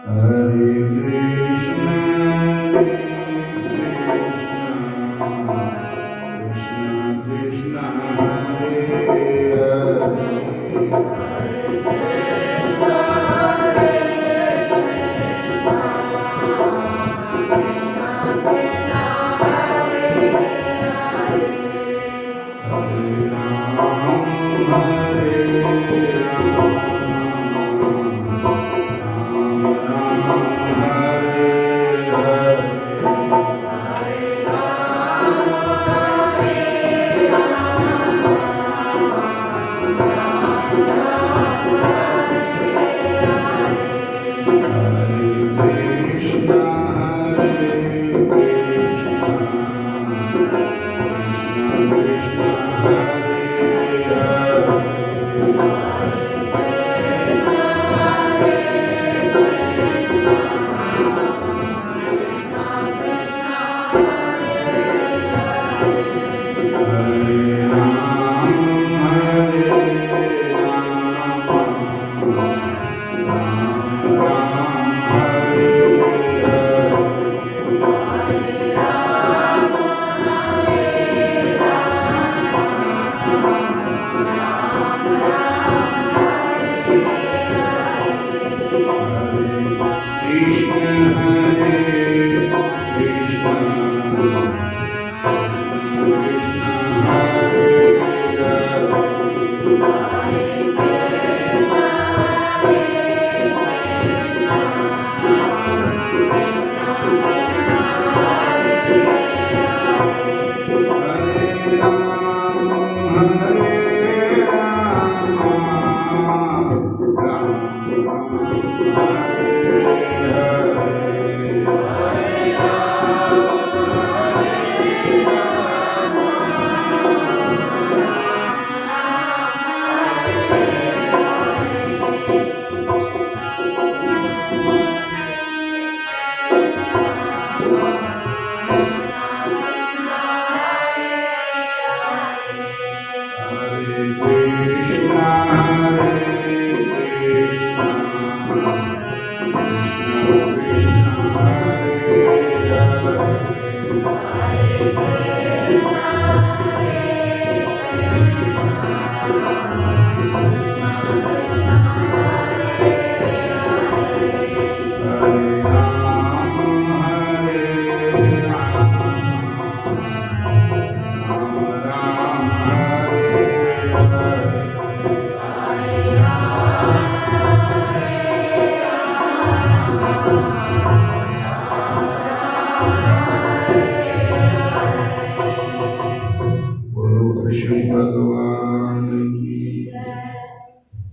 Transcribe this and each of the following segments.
Hare Krishna, Krishna Krishna, Hare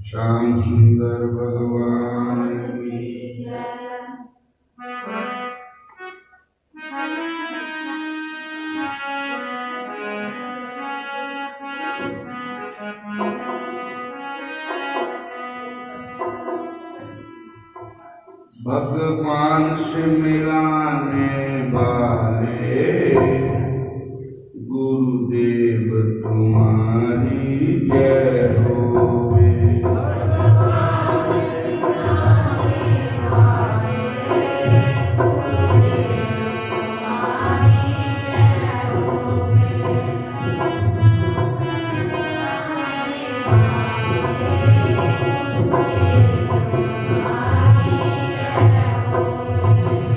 Shyam सुंदर भगवान की भगवान से मिलाने वाले गुरुदेव तुम्हारी जय होवे।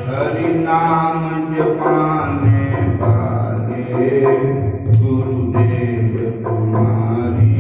हरि नाम जपाने वाले गुरुदेव तुम्हारी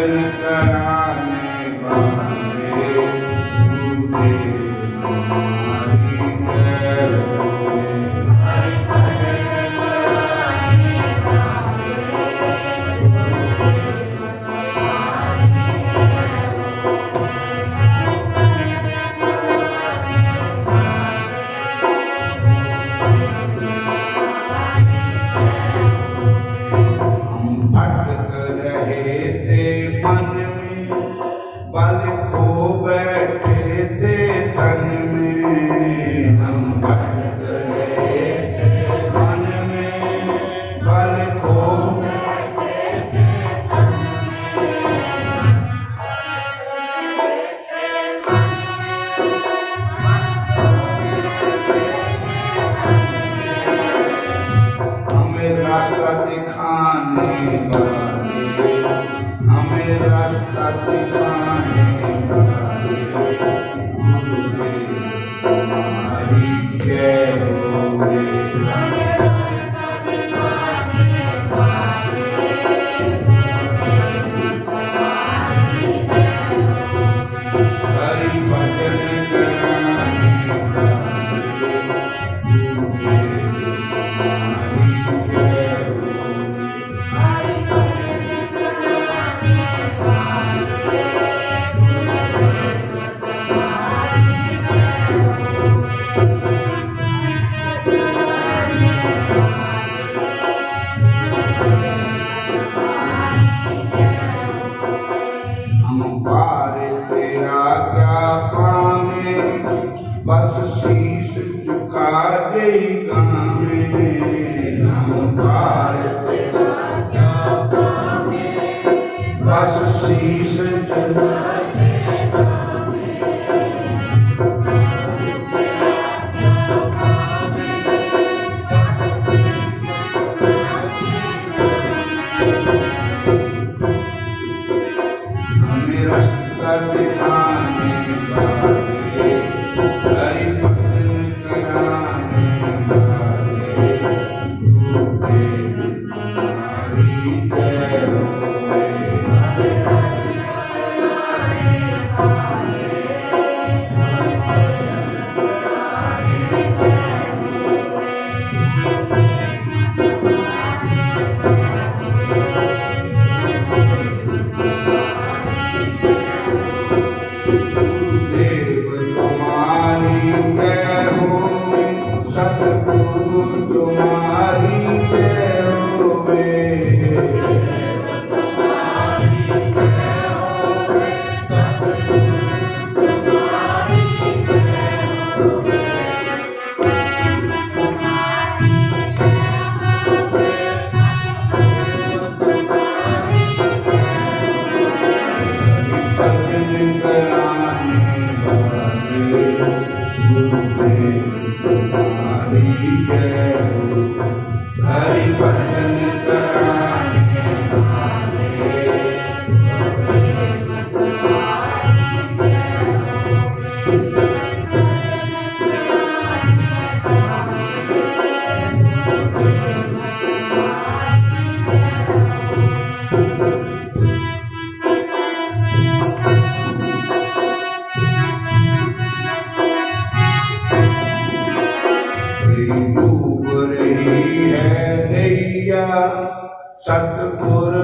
भजन कराने वाले गुरुदेव तुम्हारी जय होवे। भटक रहे थे मन में, बल खो बैठे थे तन में। हम भटक रहे थे मन में, बल खो बैठे थे तन में। हमें रास्ता दिखाने वाले, हमें रास्ता दिखाने वाले गुरुदेव तुम्हारी जय होवे। हरि भजन कराने वाले गुरुदेव तुम्हारी जय होवे। हम पार तेरा क्या पावे, बस शीश झुका दे गावे। हम पार तेरा क्या पावे, बस शीश झुका दे गावे। हमें रास्ता दिखाने वाले, हरि भजन कराने वाले गुरुदेव तुम्हारी जय होवे। गुरुदेव तुम्हारी जय होवे, सतगुरु तुम्हारी जय होवे। भजन कराने वाले गुरुदेव तुम्हारी जय होवे। हरि भजन कराने वाले डूब रही है नैया, सतगुर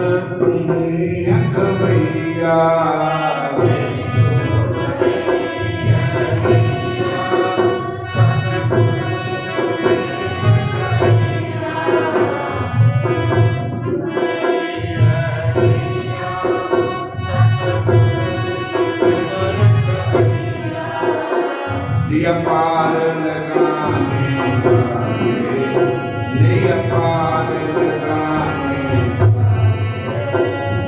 तुम्हें अखबैया। दिया पार लगाने वाले, दिया पार लगाने वाले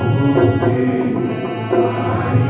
गुरुदेव तुम्हारी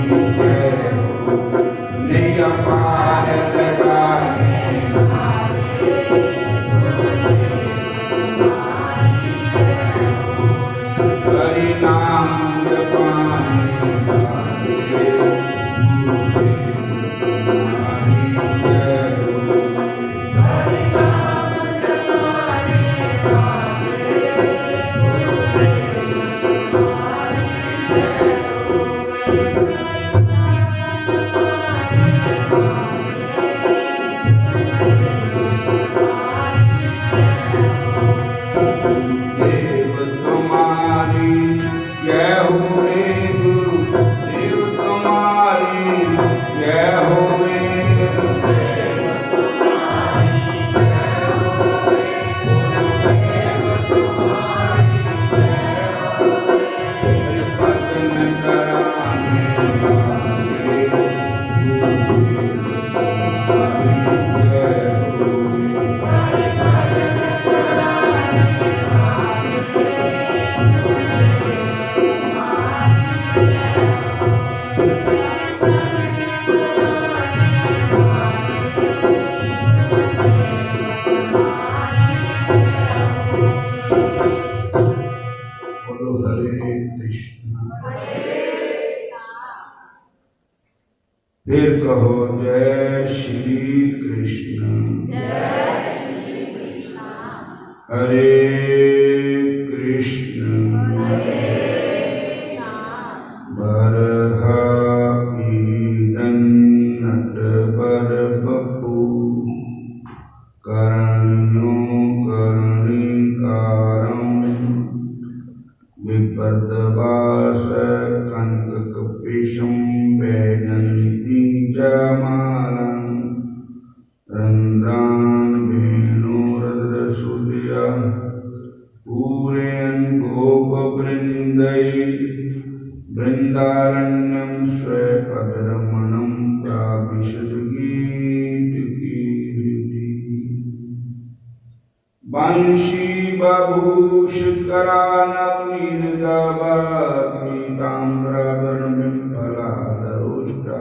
फिर कहो जय श्री कृष्ण। हरे कृष्ण बरहा ईदन नटवर बपू कर्णो कर्णिकारं विपर्दवास कनककपिशं वैजयन्ती जमालं रन्ध्रान् वेणुरद्रसुधया पूरयन् गोपवृन्दैः वृन्दारण्यं स्वपदरमणं प्राविशद गीतकीर्तिः। वंशी बभूषकरानवनीर्दवातीताम्बराधरणबिम्फलाधरोष्टा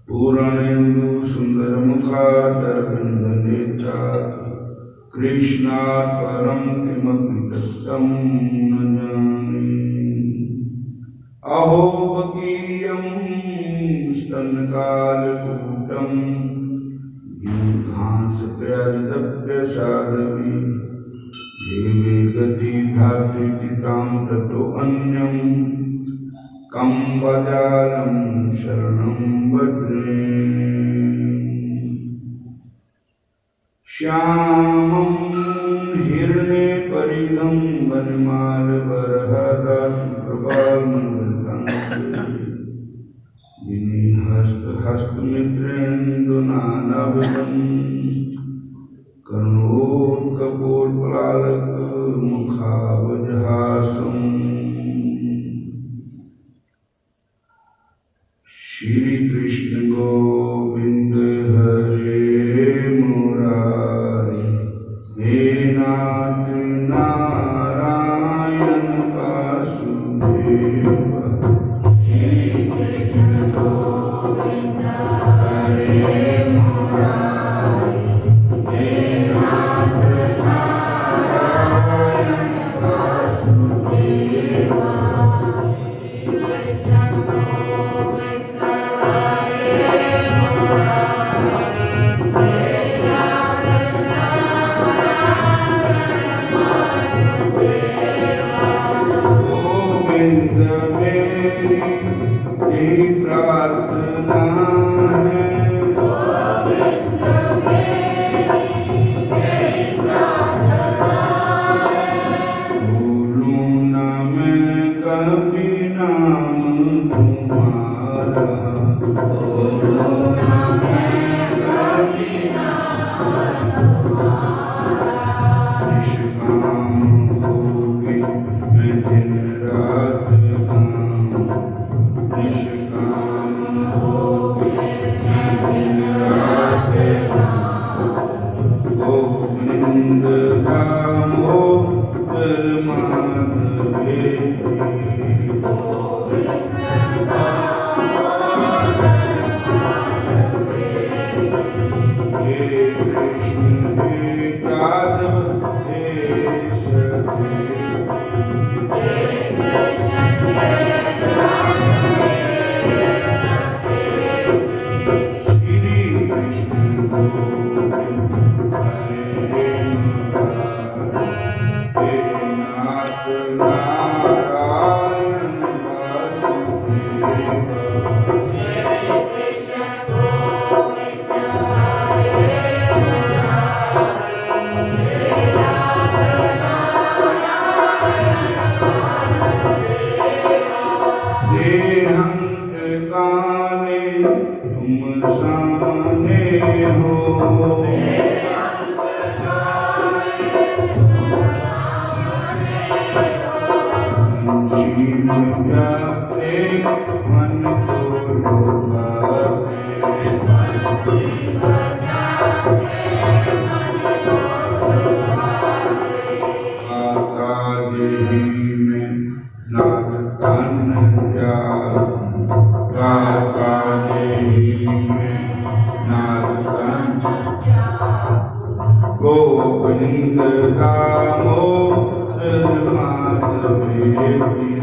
पूर्णेन्दु सुन्दरमुखादरविन्दनेत्रा कृष्णात् परं किमपि दत्तं न जाने। अहो बकीयं स्तनकालकूटं घासप्याजदप्यसादपि देवे गति धात्विति तां ततो अन्यं कं वदालं शरणं भजे। श्यामं हिरण्यपरिधं वनमालवरहदाशुप्रभामण्डितं हस्तमित्रेन्दुनानाविधं कर्णोत्कपोत्पलालकमुखावजहासम्। श्री कृष्ण गोविंद हरे मुरारी हे नाथ नारायण वासुदेव। श्री कृष्ण गोविंद हरे मुरारी हे नाथ नारायण वासुदेव। मेरी प्रार्थना है भूलूं न मैं कभी नाम तुम्हारा। भूलूं न मैं कभी नाम तुम्हारा। निष्काम होके मैं दिन रात निष्काम होके मैं दिन रात गोविंद दामोदर माधवेति। हे कृष्ण हे यादव हे तुम सामने हो। जीव जाते मन को लुभाते। आकाश ही में नाथ कान्हा गोविंद दामोदर माधवेति।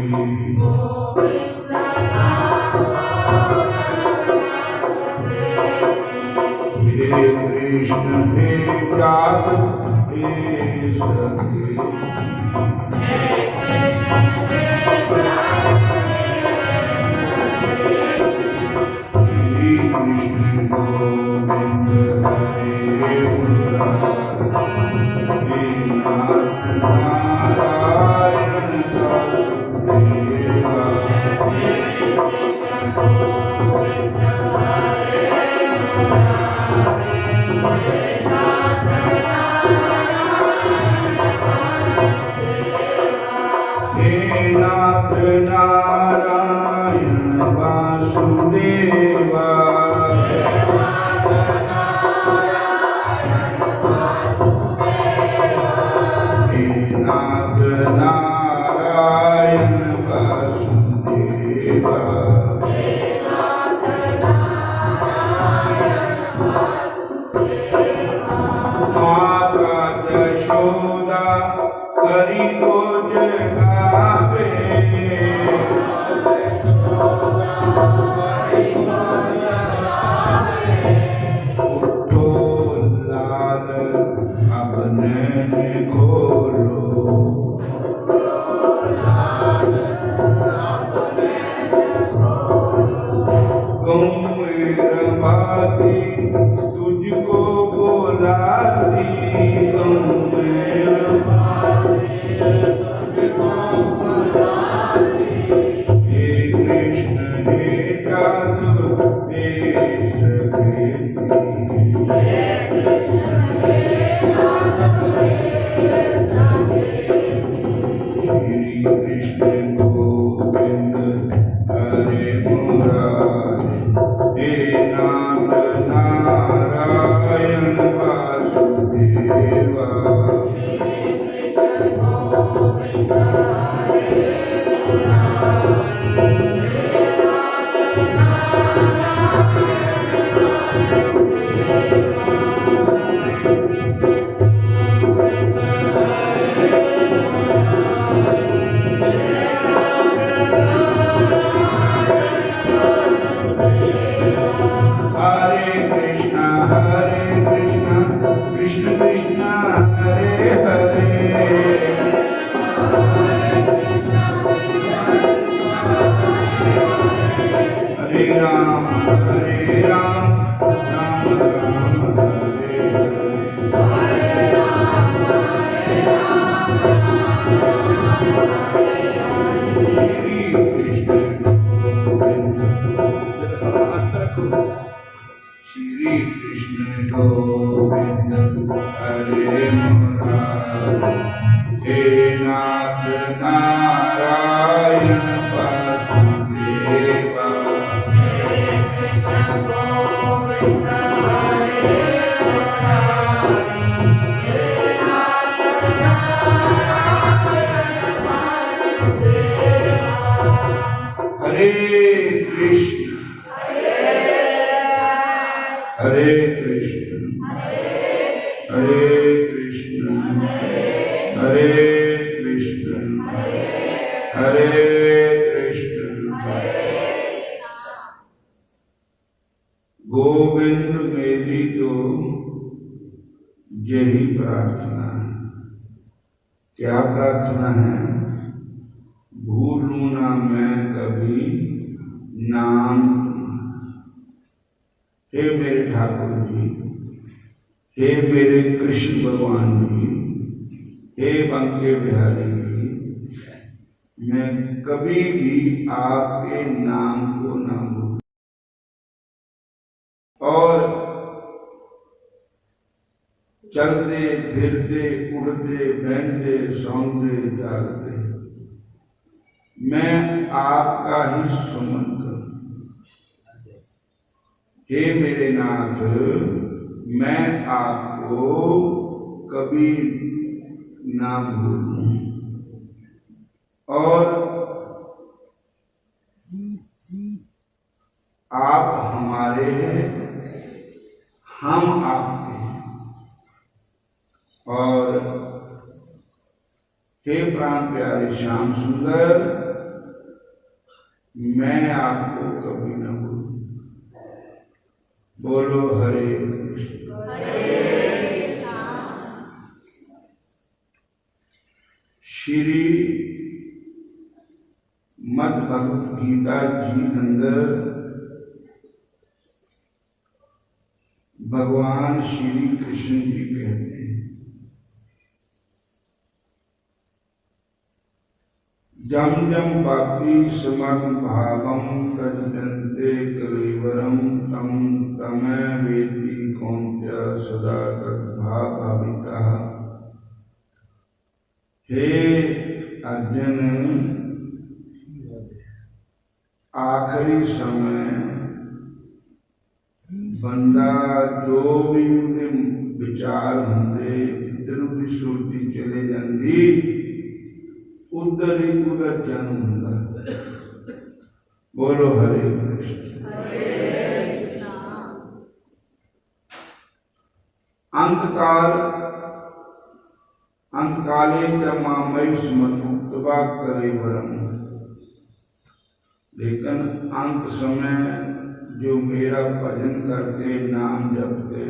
नारायण वासुदेवा हे नाथ नारायण वासुदेवा माता यशोदा हरि को जगावे उठो लाल अपने खोलो गौर भाती तुझको बोलाती गौर हे कृष्ण हे यादव हे श्री कृष्ण गोविंद हरे मुरारी हे नाथ नारायण वासुदेवा हरे कृष्ण कृष्ण कृष्ण हरे हरे हरे राम राम राम हरे श्री कृष्ण गोविंद श्री कृष्ण गोविंद हरे मुरारी हे नाथ नारायण वासुदेवा हरे कृष्ण हरे कृष्ण हरे कृष्ण हरे कृष्ण हरे कृष्ण गोविंद मेरी तो यही प्रार्थना है। क्या प्रार्थना है? भूलूं ना मैं कभी नाम तुम्हारा। हे मेरे ठाकुर जी, हे मेरे कृष्ण भगवान जी, हे बंके बिहारी जी, मैं कभी भी आपके नाम को न भूलूं और चलते फिरते उड़ते बहनते सौंदे जागते मैं आपका ही सुमन करूं। हे मेरे नाथ, मैं आपको कभी ना भूलूं और आप हमारे हैं, हम आपके हैं। और हे प्राण प्यारे श्याम सुंदर, मैं आपको कभी न भूलूं। बोलो हरे कृष्ण। श्री मद भगवत गीता जी अंदर भगवान श्री कृष्ण जी कहते हैं, जम जम पापी समर्थ भावम तजते कलेवरम तम तमय वेति कौन्त्य सदा तद्भाविता। हे अर्जुन, आखिरी समय बंदा जो भी उनके विचार होंगे इधर उधर सुरती चले जाती उधर ही पूरा जन्म होता। बोलो हरे कृष्ण। अंतकाले मामय स्मृतवा करे वरम, लेकिन अंत समय जो मेरा भजन करके नाम जपते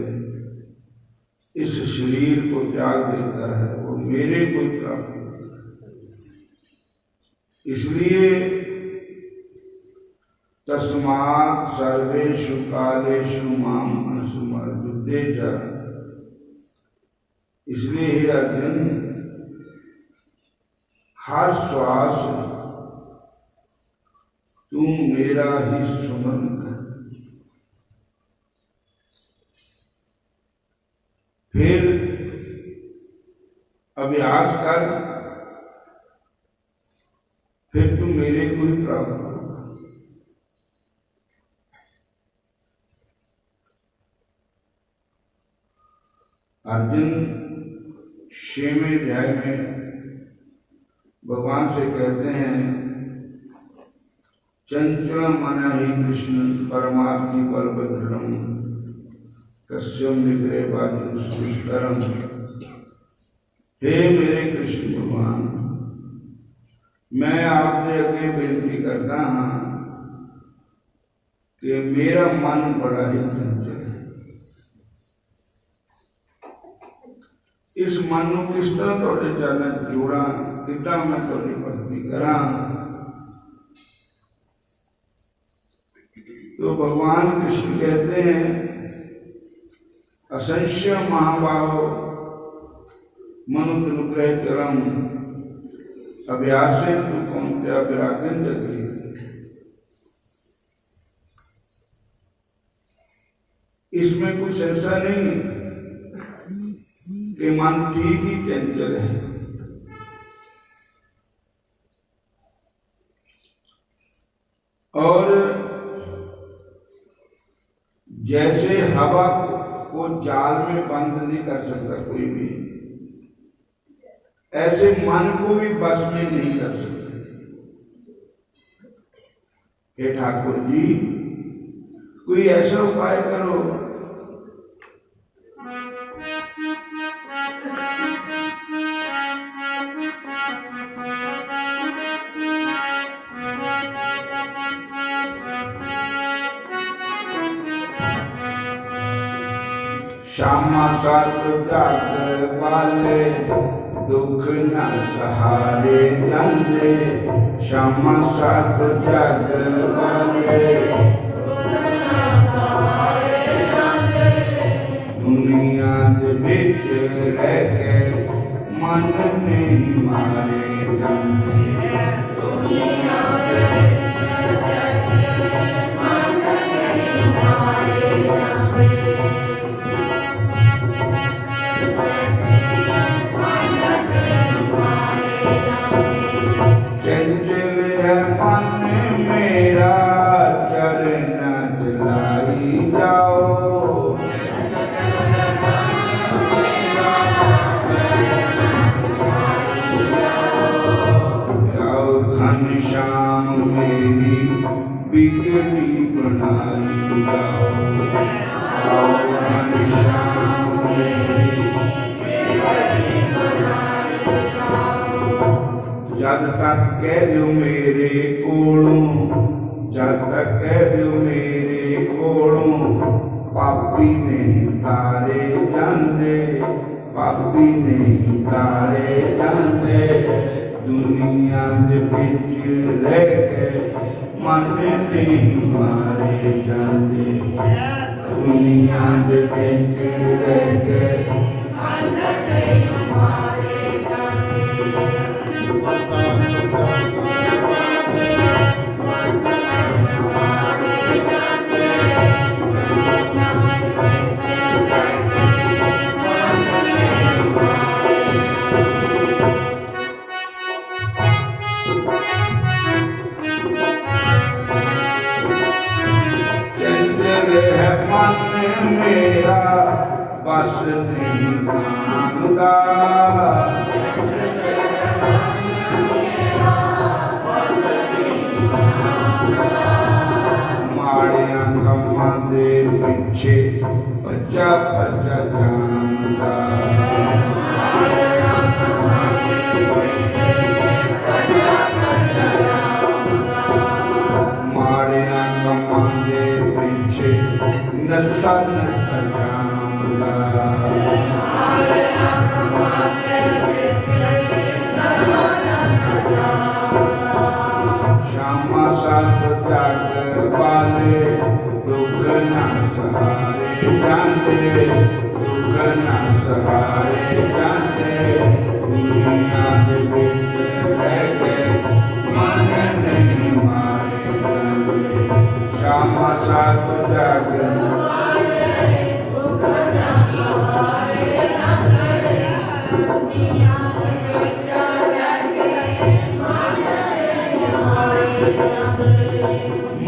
इस शरीर को त्याग देता है वो मेरे को प्राप्त होता है। इसलिए तस्मात् सर्वेषु कालेषु माम अनुस्मरते च, इसलिए हे अर्जुन हर श्वास तू मेरा ही स्मरण कर। फिर अभ्यास कर, फिर तू मेरे को ही प्राप्त होगा। अर्जुन 6वें अध्याय में भगवान से कहते हैं चंचल मना ही कृष्ण परमार्थी बलभद्रम कश्यम निग्रह बाजू सुष्करम। हे मेरे कृष्ण भगवान, मैं आपसे अगे बेनती करता हाँ कि मेरा मन बड़ा ही चंचल है। इस मन को किस तरह थोड़े चरण जोड़ा, कितना मैं थोड़ी भक्ति करा। तो भगवान कृष्ण कहते हैं असंशय महाभाव मनुग्रह चरम अभ्यास तू कौनत्या विरागन जगी। इसमें कुछ ऐसा नहीं कि मन ठीक ही चंचल है। और जैसे हवा को जाल में बंद नहीं कर सकता कोई भी, ऐसे मन को भी बस में नहीं कर सकते। हे ठाकुर जी, कोई ऐसा उपाय करो श्यामा सात जाग वाले दुख न सहारे नंदे। श्यामा सात जाग वाले दुनिया दे विच रह के मन नहीं मारे जांदे। दुनिया दे विच रह के मन नहीं मारे जांदे। चंचल है मन मेरा चरण दिलाई जाओ। जाओ घनश्याम मेरी बिगड़ी बनाई जाओ। जाओ घनश्याम मेरी बिगड़ी बनाई जाओ। जद तक कह दो मेरे कोलों, जद तक कह दो मेरे कोलों पापी नहीं तारे जांदे। पापी नहीं तारे जांदे। दुनिया दे विच रह के मन नहीं मारे जांदे। दुनिया दे विच रह के मन नहीं मारे जांदे। सत जग वाले दुख न सहारे जाते, दुख न सहारे जाते। दुनिया दे विच रह के मन नहीं मारे जाते, श्यामा सत जग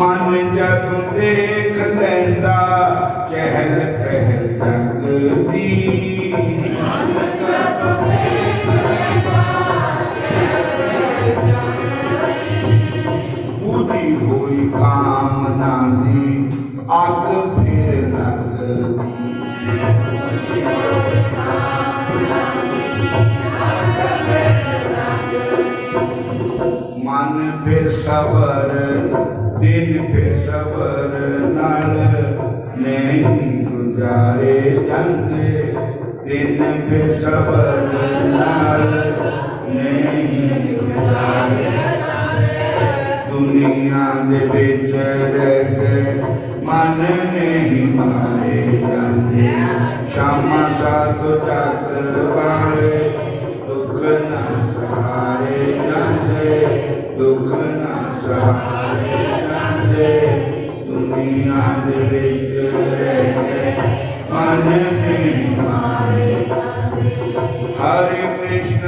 मन जब देख लेंदा चहल पहल जग दी, पूरी हुई कामना दी अग फिर लगदी। मन फिर सबर दिन फिर सबर नाल नहीं गुजारे जाते, दिन फिर सबर नाल नहीं गुजारे जाते। दुनिया दे विच रह के मन नहीं मारे जाते, श्यामा सत जग वाले दुख न सहारे जाते, दुख न सहारे जाते। दुनिया दे विच रह के मन नहीं मारे जाते। हरे कृष्ण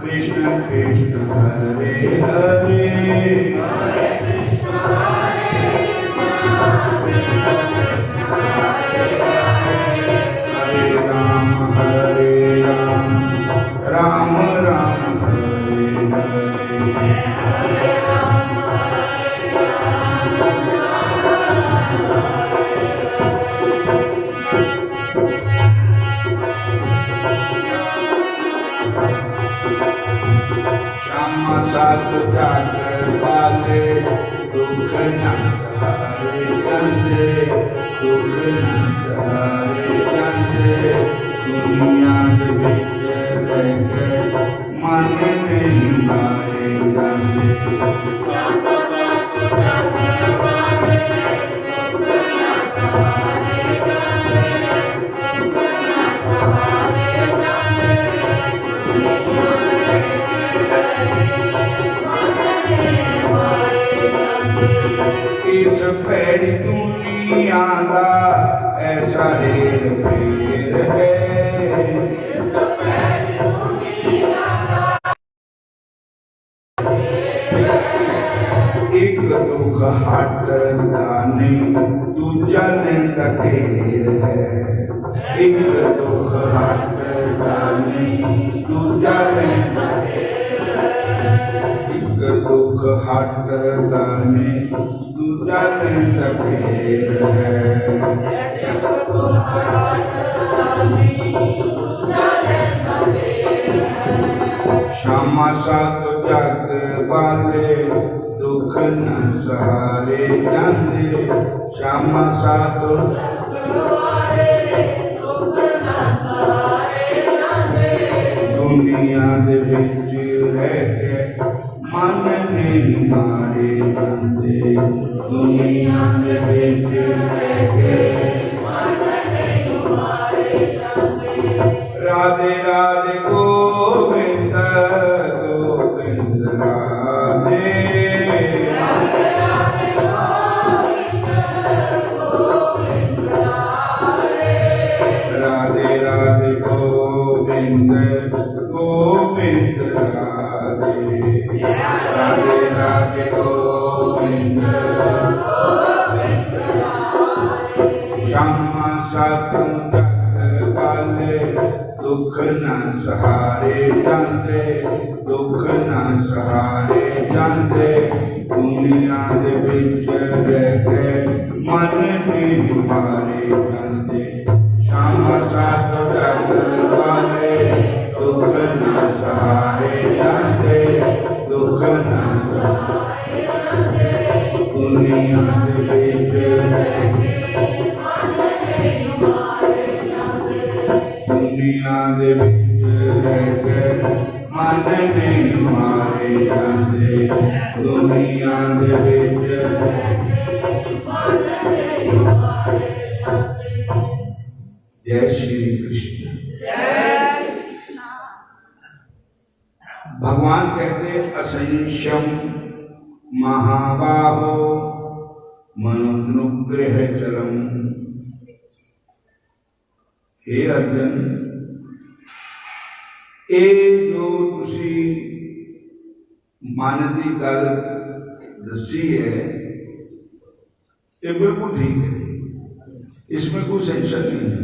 कृष्ण कृष्ण हरे हरे, हरे कृष्ण हरे राम राम राम हरे हरे। श्यामा सत जग वाले दुख न सहारे जाते, दुख न सहारे जाते। दुनिया दे विच रह के मन नहीं मारे जाते, श्यामा सत जग वाले दुख न सहारे जाते, दुख न सहारे जाते। इस भैड़ी दुनिया का ऐसा हेर फेर है, इस भैड़ी दुनिया का एक दुख हटदा नहीं दूजा लेंदा घेर है, एक दुख हटदा नहीं दूजा लेंदा घेर है, एक दुख हटदा नहीं दूजा लेंदा घेर है, एक दुख हटदा नहीं दूजा लेंदा घेर है। श्यामा सत जग वाले दुख न सहारे जाते, श्यामा सत जग वाले दुख न सहारे जाते। दुनिया दे विच रह के मन नहीं मारे जाते, दुनिया दे विच रह के मन नहीं मारे जाते। राधे राधे गोविंद गोविंद राधे, राधे राधे गोविंद गोविंद राधे, राधे राधे गोविंद गोविंद राधे। श्यामा सत जग वाले दुख न सहारे जाते, दुख न सहारे जाते। दुनिया दे विच रह के मन नहीं मारे जाते, श्यामा सत जग वाले दुख न सहारे जाते, दुख न सहारे जाते। दुनिया दे विच रह के दुनिया दे विच रह के मन नहीं मारे जाते। भगवान कहते असंशम महाबाहो मनोनुग्रह चरम। हे अर्जुन, ये जो तुसी मानती गल दसी है ये बिल्कुल ठीक है, इसमें कोई संशय नहीं है।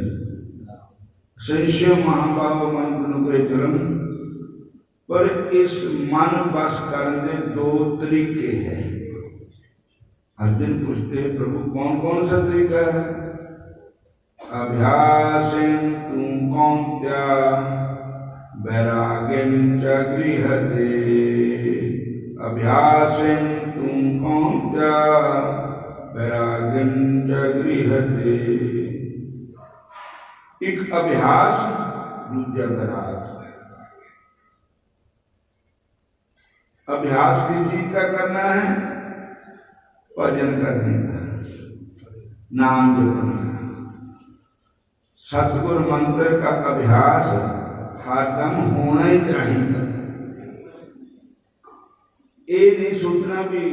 संशय महाभाव मन अनुग्रह चरम, पर इस मन बस करने दो तरीके हैं। अर्जुन पूछते हैं प्रभु कौन कौन सा तरीका है? अभ्यासेन तुम कौन्त्या वैराग्यं च गृह्यते। अभ्यासेन तुम कौन्त्या वैराग्यं च गृह्यते। एक अभ्यास, दूसरा वैराग्य। अभ्यास किस चीज का करना है? भजन करने का, नाम जपने का। सतगुरु मंत्र का अभ्यास हरदम होना ही चाहिए। ये नहीं सोचना भी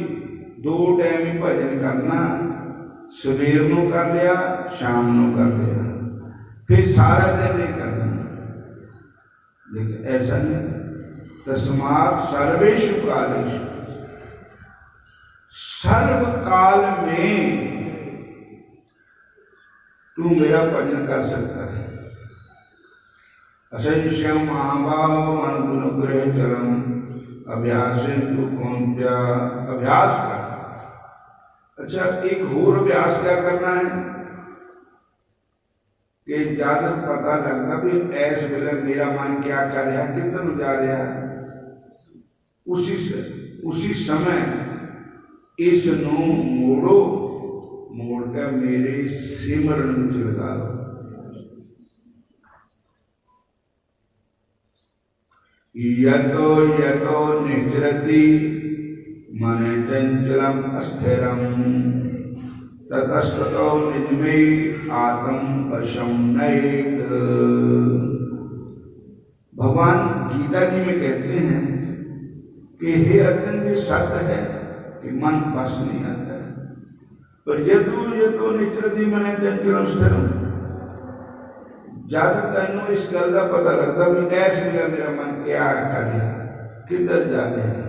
दो टाइम ही भजन करना, सवेर को कर लिया शाम को कर लिया, फिर सारा दिन नहीं करना। लेकिन ऐसा नहीं। तस्मात् सर्वेषु कालेषु, सर्व काल में तू मेरा भजन कर सकता है। असंशयम महाभाव अनुग्रह चरम। अभ्यासेन तू कौन्त्या, अभ्यास कर। अच्छा, एक और अभ्यास क्या करना है कि ज्यादा पता लगता भी ऐस वेले मेरा मन क्या कर रहा, किधर जा रहा, उसी समय इस नू मोड़ो, मोड़ के मेरे सिमरन में लगा लो। यतो यतो निचरति मन चंचलम अस्थिरम ततस्ततो निजमे आत्म वशम नयेत। भगवान गीता जी में कहते हैं कि हे अर्जुन, ये सत्य है कि मन बस नहीं आता है, पर यतो यतो निचरति मन चंचलम स्थिरम। ज्यादा तेनों इस गल का पता लगता भी ऐस वेले मेरा मन क्या कर रहा, किधर जा रहा,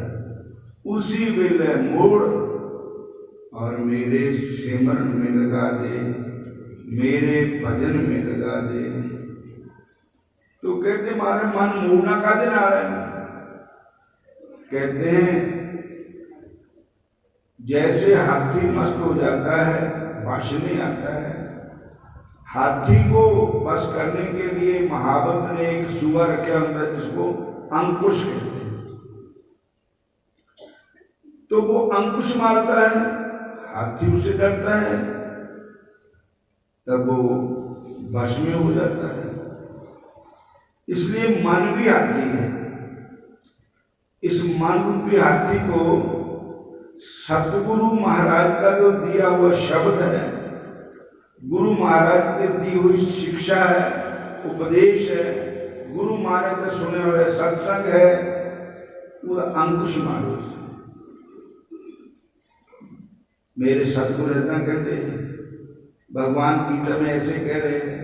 उसी वेले मोड़ और मेरे सिमरन में लगा दे, मेरे भजन में लगा दे। तो कहते मारे मन मोड़ना कादे नाल है? कहते हैं जैसे हाथी मस्त हो जाता है, वश नहीं आता है। हाथी को बस करने के लिए महावत ने एक सुआ रखा अंदर, जिसको अंकुश कहते हैं। तो वो अंकुश मारता है, हाथी उससे डरता है, तब वो वश में हो जाता है। इसलिए मन भी हाथी है। इस मन रूपी हाथी को सतगुरु महाराज का जो दिया हुआ शब्द है, गुरु महाराज की दी हुई शिक्षा है, उपदेश है, गुरु महाराज के सुने हुए सत्संग है, पूरा अंकुश मारो। मेरे सतगुरु इतना कहते हैं, भगवान गीता में ऐसे कह रहे हैं,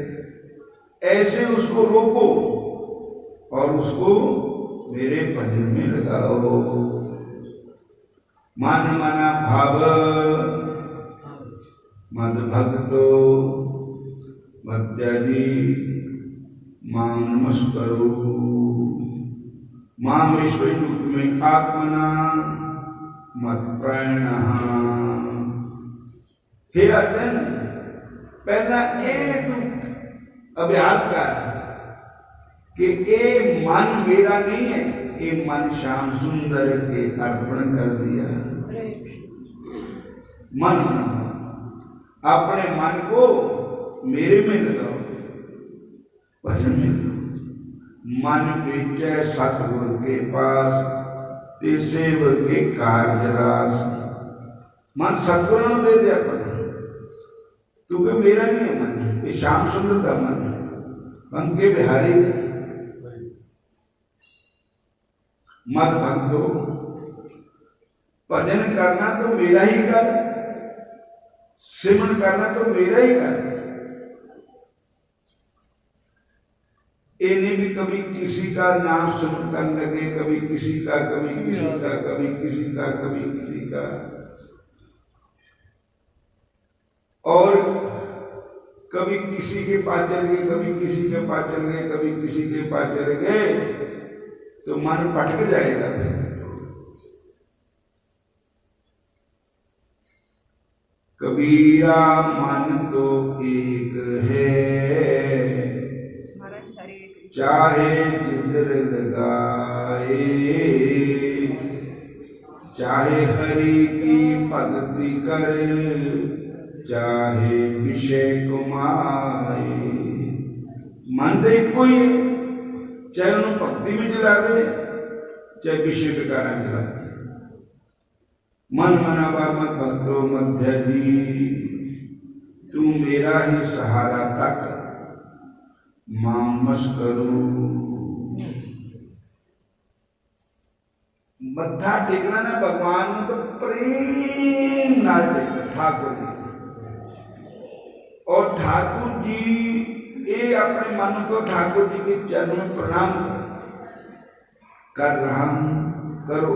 ऐसे उसको रोको और उसको मेरे भजन में लगाओ। मन मना भाव मद भक्तो मद्यादि मां नमस्करो मां विश्व युग में आत्मना मत प्रणः। हे अर्जुन, पहला एक अभ्यास कर कि ये मन मेरा नहीं है, ये मन श्याम सुंदर के अर्पण कर दिया। मन अपने मन को मेरे में लगाओ, भजन में लगाओ। मन बेचे सतगुरु के पास ते सेवक के कार्य रास। मन सतगुरु ने दे दिया अपना, क्योंकि मेरा नहीं है मन, ये श्याम सुंदर का मन है, पंके बिहारी दे। मत भक्तो, भजन करना तो मेरा ही कर, सिमरन करना तो मेरा ही कर। ये नहीं भी कभी किसी का नाम सुन कर लगे, कभी किसी का, कभी किसी का, कभी किसी का, कभी किसी का, और कभी किसी के पास चल गए, कभी किसी के पास चल गए, कभी किसी के पास चले गए, तो मन भटक जाएगा। कबीरा मन तो एक है, चाहे जिधर लगाए, चाहे हरि की भक्ति करे, चाहे विषय कुमाए। मन तो एक ही है, चाहे उन्होंने भक्ति में चलावे, चाहे विषय विकारा चलावे। मन मनावा मत भक्तो मध्य जी, तू मेरा ही सहारा तक मामस करो। मत्था टेकना ना भगवान तो प्रेम नाल टेकना ठाकुर जी। और ठाकुर जी ये अपने मन को ठाकुर जी के चरणों में प्रणाम कर रहा हूं, करो।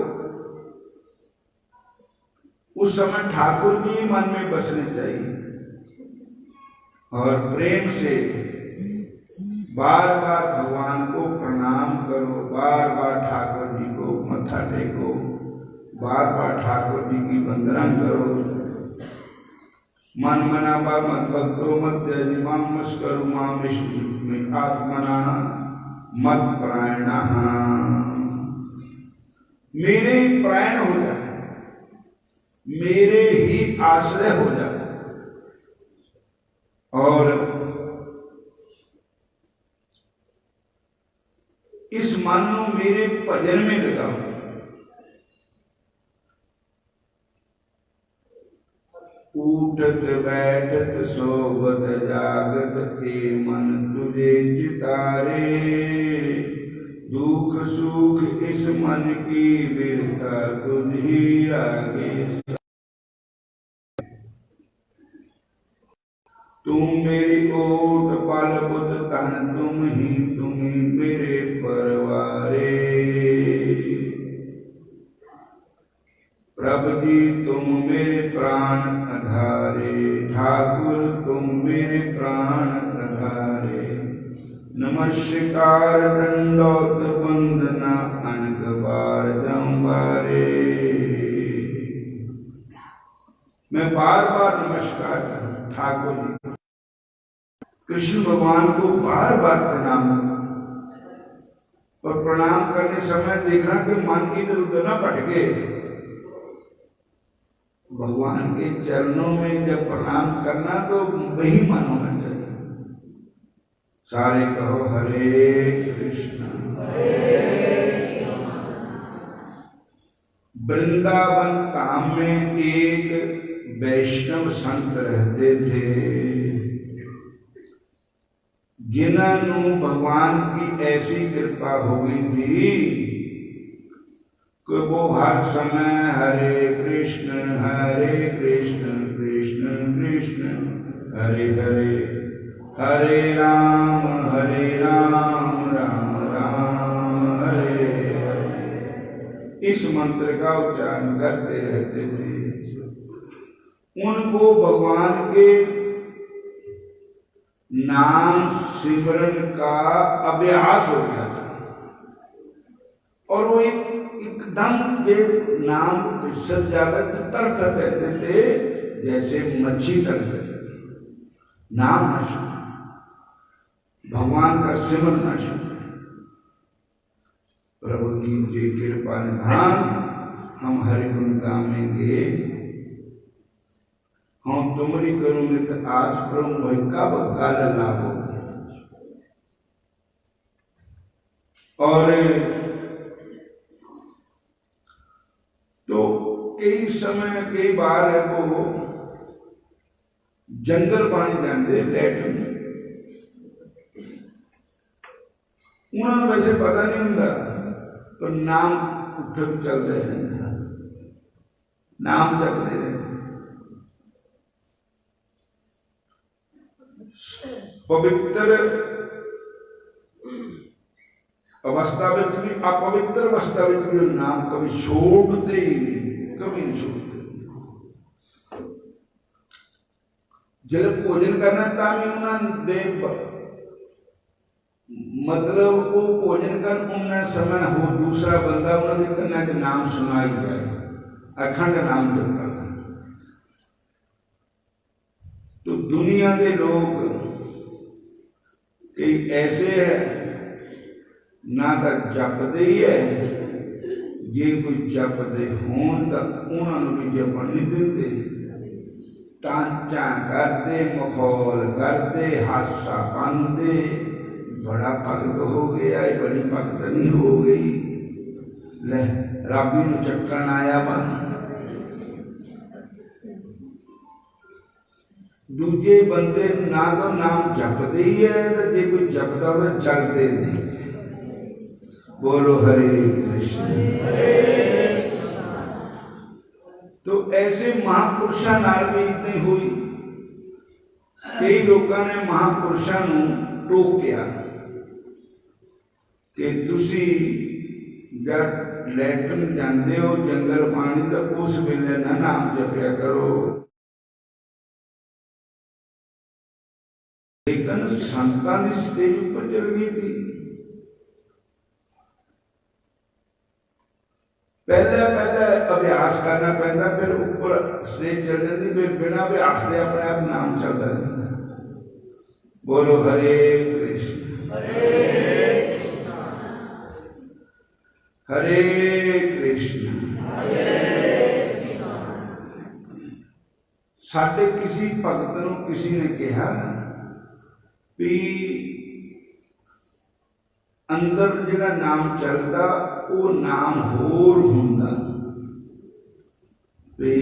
उस समय ठाकुर जी मन में बसने चाहिए और प्रेम से बार बार भगवान को प्रणाम करो, बार बार ठाकुर जी को मत्था टेको, बार बार ठाकुर जी की वंदना करो। मन मनावा मत भक्तो मध्य जी, मामस करो माम में आत्मना मत प्रायण। मेरे प्राण हो जाए, मेरे ही आश्रय हो जाए, और इस मन को मेरे भजन में लगाओ। उठत बैठत सोवत जागत के मन तुझे चितारे, दुख सुख इस मन की वीरता तुझी आगे। तुम मेरी ओट पाल बुध तन, तुम ही मेरे परवारे। प्रभु जी तुम मेरे प्राण आधारे, ठाकुर तुम मेरे प्राण आधारे। नमस्कार दंडौत वंदना अनक बार जम्बारे। मैं बार बार नमस्कार करूं ठाकुर जी, कृष्ण भगवान को बार बार प्रणाम करो। और प्रणाम करने समय देखना कि मन इधर उधर ना भटके। भगवान के चरणों में जब प्रणाम करना तो वही मन होना चाहिए। सारे कहो हरे कृष्ण। वृंदावन धाम में एक वैष्णव संत रहते थे, जिन्होंने भगवान की ऐसी कृपा हो गई थी कि वो हर समय हरे कृष्ण कृष्ण कृष्ण हरे हरे, हरे राम राम राम हरे हरे, इस मंत्र का उच्चारण करते रहते थे। उनको भगवान के नाम सिमरन का अभ्यास हो गया था, और वो एकदम ये नाम फिसल जावे तो तरफ कहते थे, जैसे मच्छी तरफ नाम नशा, भगवान का सिमरन नशा। प्रभु की जी कृपा निधान हम हरिगुण गावेंगे। हम तुमरी करूं नित आस प्रभु वही का बकाल लाभो। और तो कई समय कई बार है वो जंगल पानी जाते लैट में, उन्होंने वैसे पता नहीं होता, तो नाम उत्थे भी चलता रहता, नाम जपते रहते। पवित्र अवस्था में भी, अपवित्र अवस्था में भी नाम कभी छोड़ते ही नहीं, कभी नहीं छोड़ते। जब भोजन करना तामी उन्होंने दे मतलब वो भोजन कर उन्हें समय हो दूसरा बंदा उन्होंने कन्ना के नाम सुनाई जाए, अखंड नाम जपता। तो दुनिया के लोग कई ऐसे है ना तो जपते ही है, जे कोई जपते होन तो उन्होंने भी जपन नहीं देते, तांचा करते, मखौल करते, हादसा पाते, बड़ा भगत हो गया, बड़ी भगत नहीं हो गई, ले राबी नूं चक्कण आया बन। दूजे बंदे ना तो नाम जपते ही है, तो जे कोई जपता हो चलते नहीं। बोलो हरे कृष्ण। तो ऐसे महापुरुषों नाल भी इतनी हुई। कई लोगों ने महापुरुषों नूं टोकिया कि तुसी जब लैटन जाते हो जंगल पानी, तो उस वेले ना नाम जपया करो। लेकिन संतां दी स्टेज पर चल गई थी। पहले पहले अभ्यास करना पैंदा, फिर ऊपर स्टेज चल जाती, फिर बिना अभ्यास के अपने आप नाम चलता रहता। बोलो हरे कृष्ण। हरे कृष्ण। साडे किसी भगत नूं किसी ने कहा भी अंदर जिहड़ा नाम चलता वो नाम होर हुंदा, भी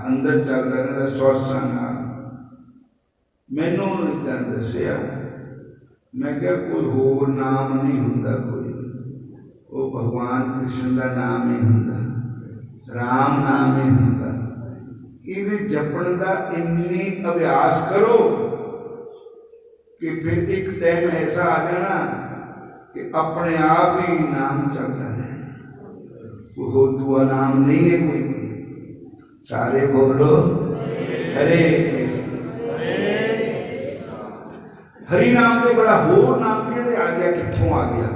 अंदर चलता रहता श्वासां नाल। मैनूं इदां दस्सिया, मैं क्या कोई होर नाम नहीं हुंदा, कोई वो भगवान कृष्ण का नाम ही हुंदा, राम नाम ही हुंदा। इहदे जपण का इन्नी अभ्यास करो कि फिर एक टाइम ऐसा आ जाना कि अपने आप ही नाम चलता रहना, वो दुआ नाम नहीं है कोई। सारे बोलो हरे कृष्ण। हरि नाम से बड़ा होर नाम किहड़े आ गया, कित्थों आ गया?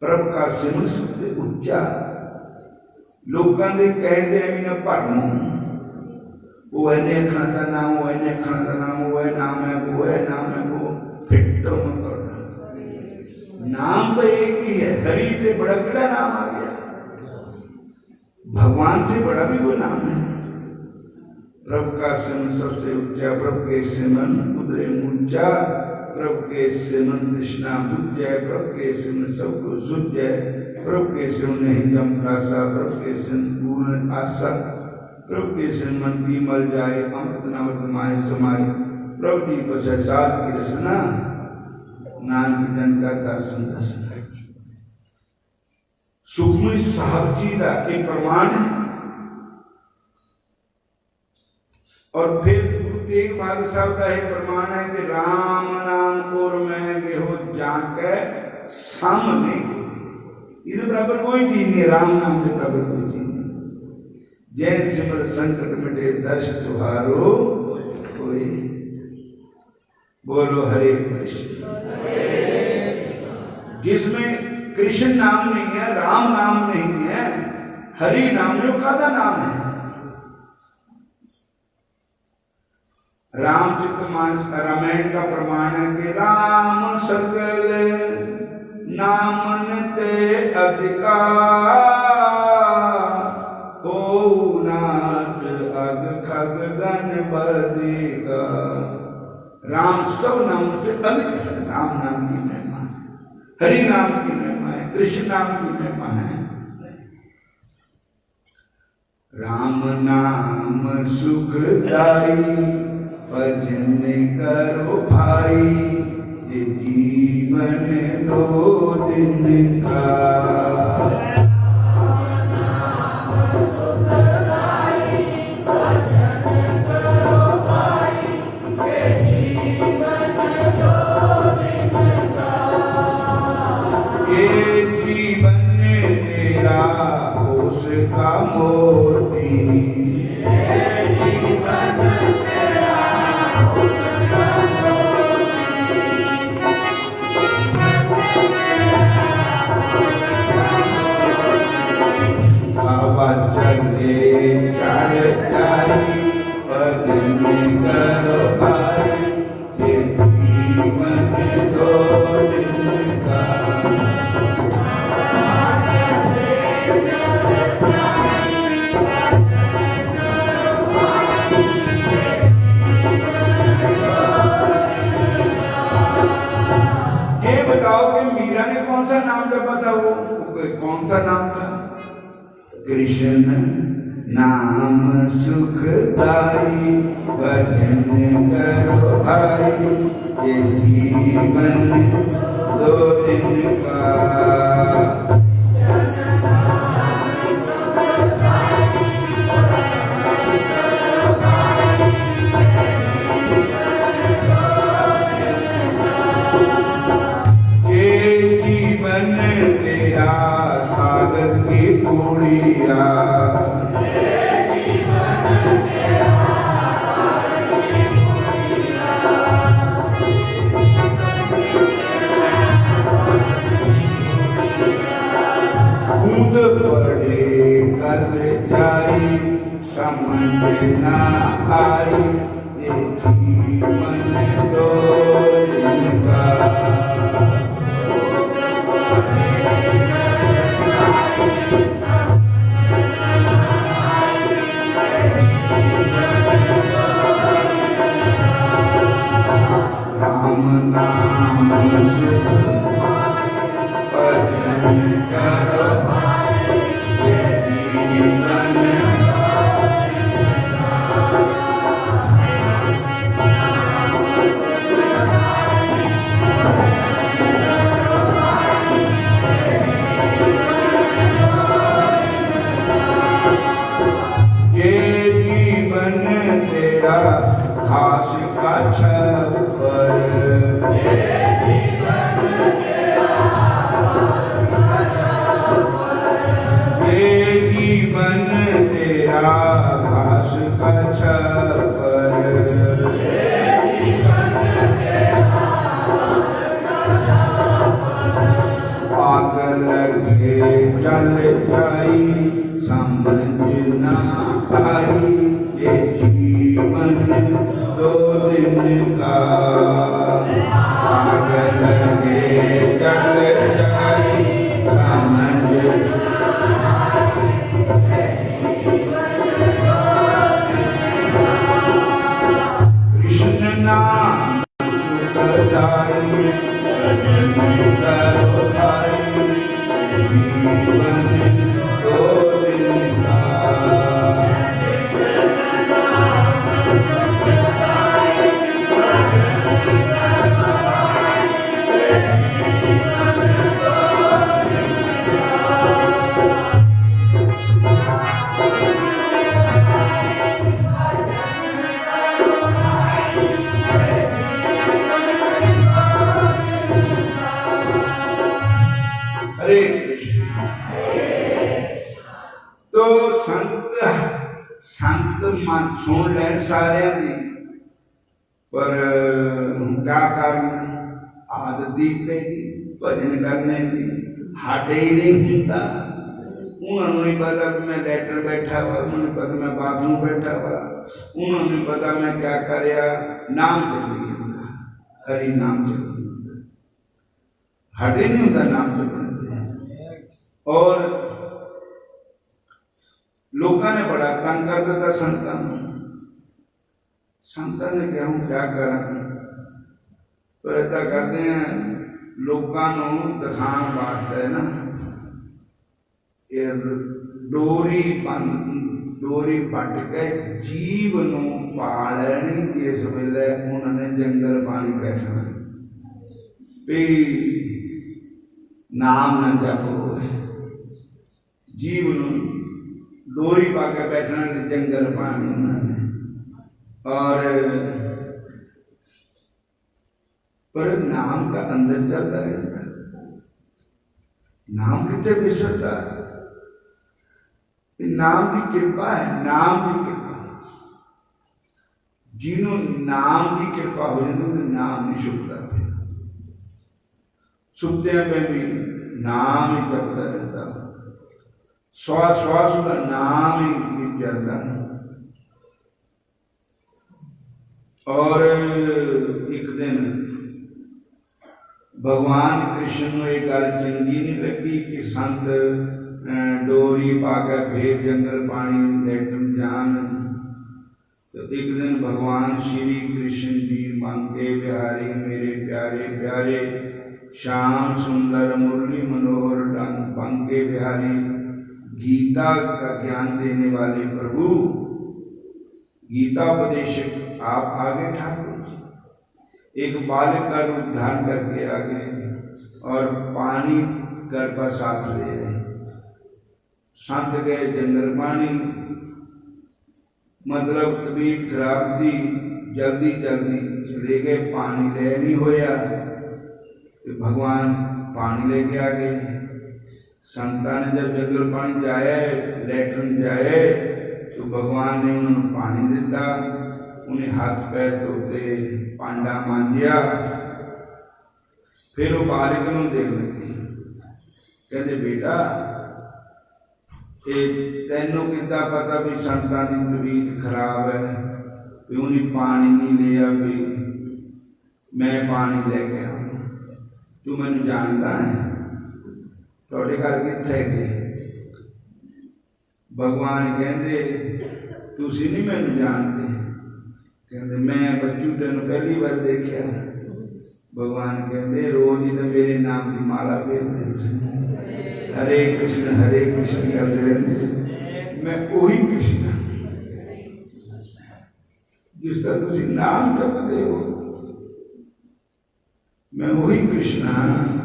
प्रभ का सिमर सबसे उच्चा। लोगों के कहते हैं ना भरम, वो इन्ने अखरां का नाम, वो इन्ने अखरां का नाम, वो नाम है, वो है नाम है, वो फिट नाम तो एक ही है। हरि से बड़ा किहड़ा नाम आ गया? भगवान से बड़ा भी कोई नाम है? प्रभु का सिमरन सबसे ऊंचा, प्रभु के सिमरन उदरे ऊंचा, प्रभु के सिमरन कृष्णा बुझे, प्रभु के सिमरन सबको सुझे, प्रभु के सिमरन नहीं जम प्रासा, प्रभु के सिमरन पूर्ण आशा, प्रभु के सिमरन विमल जाए, अमृत नामृत माए समाए, प्रभु जी बसे साथ की रचना, नानक जन का दर्शन दर्शन। सुखमनी साहब जी का एक प्रमाण है। और फिर गुरु तेग बहादुर साहब का एक प्रमाण है कि राम नाम और मैं गेहो जाके सामने, इधर बराबर कोई चीज नहीं है। राम नाम के बराबर कोई चीज नहीं। जय सिमर संकट मिटे दर्श तुहारो कोई। बोलो हरे कृष्ण। जिसमें कृष्ण नाम नहीं है, राम नाम नहीं है, हरि नाम जो कादा नाम है। रामचरितमानस रामायण का प्रमाण है कि राम सकल नामन ते अधिकार, हो नाथ अग खग गण बदिका। राम सब नाम से अधिक है। राम नाम की महिमा है, हरि नाम की महिमा है, कृष्ण नाम की महिमा है। राम नाम सुखदाई भजन करो भाई, ये जीवन दो दिन का। ये जीवन तेरा उसका मोती, हवा चले चढ़ जाई भजन करो भाई, ये जीवन दो दिन का। ये बताओ कि मीरा ने कौन सा नाम जपा था? वो कौन सा नाम था? कृष्ण नाम सुखदाई भजन करो भाई, ये जीवन दो दिन का। ये जीवन तेरा कागज की पूड़िया, बूंद पड़े कल जाई समझ ना आई, ये जीवन दो दिन का। राम नाम सुख भजन करो भाई, ये जीवन तेरा घास का छप्पर, ये जीवन तेरा घास का छप्पर, आग लगे जल जाई समझ ना आई, ये जीवन दो दिन का। आग लगे जल जाई समझ, कृष्ण नाम सुखदाई भजन करो भाई, जीवन दो दिन का। हरे कृष्ण। तो संत मन सुन लैन सारे दी, पर क्या कारण आदत दी पेगी भजन करने की, हाटे ही नहीं होता। उन्होंने नहीं पता मैं लेटर बैठा हुआ, उन्होंने पता मैं बाथरूम बैठा हुआ, उन्होंने पता मैं क्या करया, नाम चली हरि नाम चली, हटे नहीं होता नाम चलने। और लोगों ने बड़ा तंग कर देता संतान, संतान ने क्या हूं क्या करा, तो ऐसा करते हैं लोगों को दिखाने वास्ते ना, ये डोरी पट के जीव नूं पालनी, जिस वेले उन्होंने जंगल पानी बैठना, भी नाम न जपो, जीव नूं डोरी पा के बैठना जंगल पानी उन्होंने, और पर नाम का अंदर चलता रहता, नाम कितने बिसरता, नाम की कृपा है, नाम की कृपा, जिन्हों नाम की कृपा हो जाती है नाम नहीं सुखता, सुखते पे भी नाम ही जपता रहता, श्वास श्वास का नाम ही चलता। और एक दिन भगवान कृष्ण को एक गल चंगी नहीं लगी कि संत डोरी पाकर फिर जंगल पानी लेटन जान। तो एक दिन भगवान श्री कृष्ण जी मांगे बिहारी मेरे प्यारे प्यारे, श्याम सुंदर मुरली मनोहर रंग पंके बिहारी, गीता का ज्ञान देने वाले प्रभु, गीता उपदेशक आप आगे ठाकुर जी, एक बालक का रूप धारण करके आगे और पानी कर का साथ ले रहे। संत गए जंगल पानी, मतलब तबीयत खराब थी, जल्दी जल्दी चले गए, पानी ले नहीं होया तो भगवान पानी लेके आ गए। संतां ने जब जंगल पानी जाए लेटन जाए तो भगवान ने उन्होंने पानी दिता, उन्हें हाथ पैर धोते, पांडा मांजिया, फिर वो बालिक नूं देख लगे, कहते बेटा तेनों किदा पता भी संतां की तबीयत खराब है, भी उन्हें पानी नहीं लिया, भी मैं पानी लेके आऊँ, तू मैनूं जानदा है, तुहाडे घर कित्थे गए? भगवान कहते तुसीं नहीं मैनूं जानते, कहते मैं बच्चू तेन पहली बार देखा। भगवान कहते रोज ही तो मेरे नाम की माला फेरते, हरे कृष्ण करते रहते, मैं वही कृष्ण जिसका तुसीं नाम जपते हो, मैं वही कृष्ण हाँ।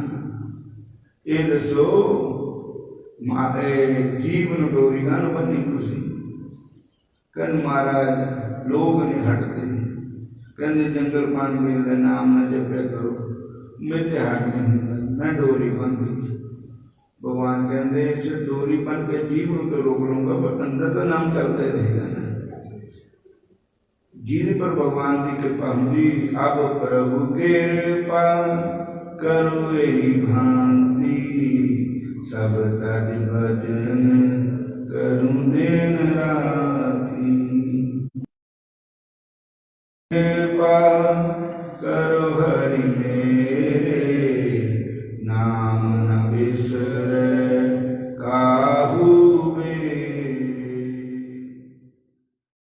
ये दसो मारे जीवन डोरी का बनी तुसीं कन महाराज लोग नहीं हटते, कहते जंगल पानी मिलता नाम न जपया करो, मेरे हट नहीं, मैं डोरी बन गई। भगवान कहते इसे डोरी बन के जीवन तो रोक लूंगा, पर अंदर तो नाम चलता ही रहेगा ना। जिन पर भगवान की कृपा होगी, अब प्रभु कृपा करो यही भांति, सब तज भजन करूं दिन राति, कृपा